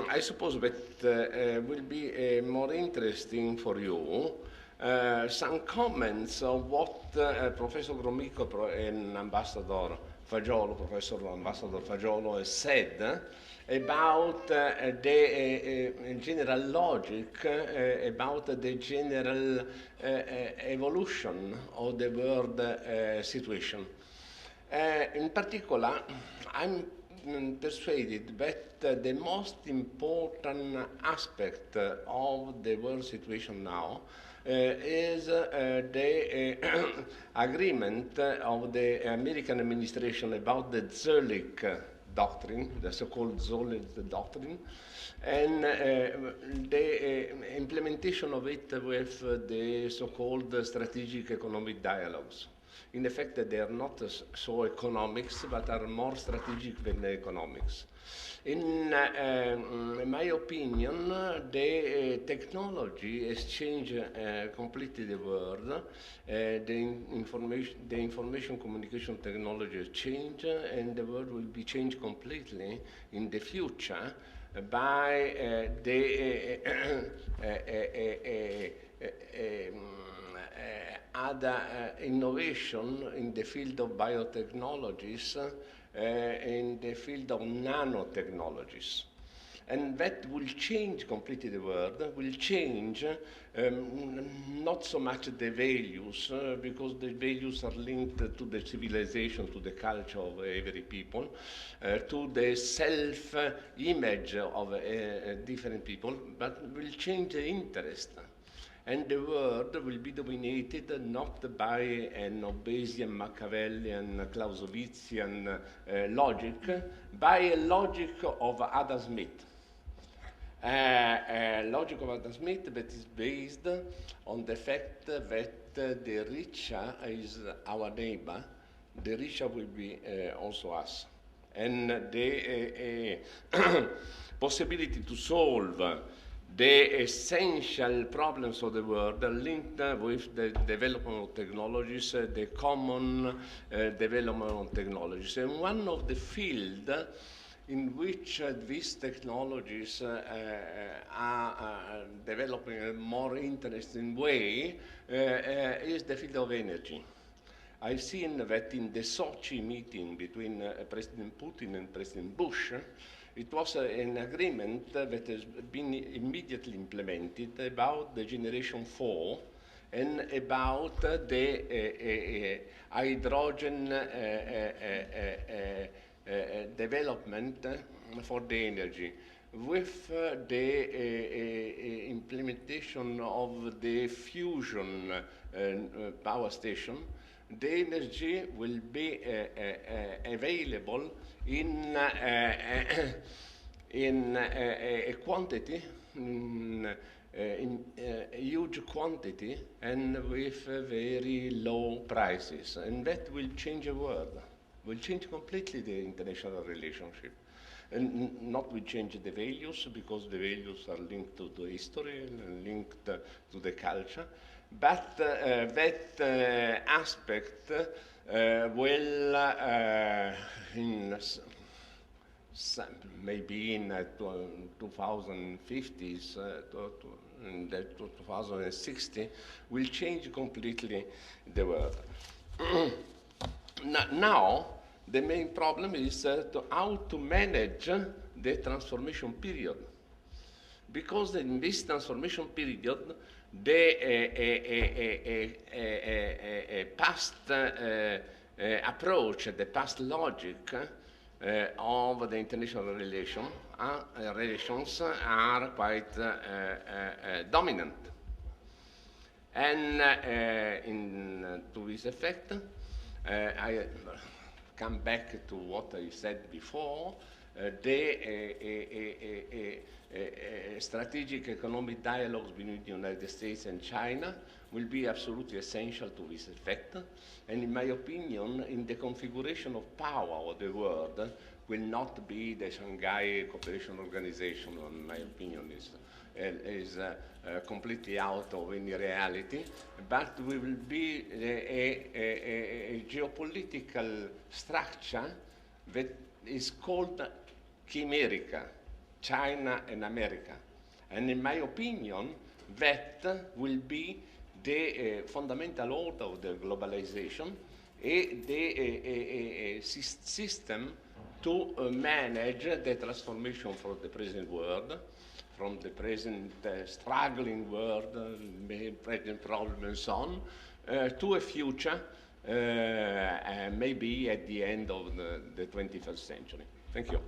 I suppose that will be more interesting for you some comments of what Professor Gromyko and Ambassador Fagiolo, Professor Ambassador Fagiolo has said about the general logic, about the general evolution of the world situation. In particular, I'm persuaded that the most important aspect of the world situation now is the agreement of the American administration about the Zurich doctrine, the so-called Zurich doctrine, and the implementation of it with the so-called strategic economic dialogues. In effect, they are not so economics, but are more strategic than economics. In my opinion, the technology has changed completely the world. The information communication technology has changed, and the world will be changed completely in the future by the other innovation in the field of biotechnologies, in the field of nanotechnologies. And that will change completely the world, will change not so much the values, because the values are linked to the civilization, to the culture of every people, to the self-image of different people, but will change the interest. And the world will be dominated not by an Hobbesian, Machiavellian, Clausewitzian logic, by a logic of Adam Smith. A logic of Adam Smith that is based on the fact that the richer is our neighbor, the richer will be also us. And the possibility to solve the essential problems of the world are linked with the development of technologies, the common development of technologies. And one of the fields in which these technologies are developing in a more interesting way is the field of energy. I've seen that in the Sochi meeting between President Putin and President Bush, it was an agreement that has been immediately implemented about the Generation 4 and about the hydrogen development for the energy. With the implementation of the fusion power station, the energy will be available in a quantity, in a huge quantity, and with very low prices. And that will change the world, will change completely the international relationship. And not will change the values, because the values are linked to the history and linked to the culture. But that aspect will, maybe in 2050s, in the 2060, will change completely the world. Now, the main problem is how to manage the transformation period. Because in this transformation period, the past approach, the past logic of the international relations are quite dominant. And to this effect, I come back to what I said before, the strategic economic dialogues between the United States and China will be absolutely essential to this effect. And in my opinion, in the configuration of power of the world, will not be the Shanghai Cooperation Organization, in my opinion, is completely out of any reality, but we will be a geopolitical structure that is called chimerica. China and America. And in my opinion, that will be the fundamental order of the globalization, the system to manage the transformation from the present world, from the present struggling world, present problem and so on, to a future maybe at the end of the 21st century. Thank you.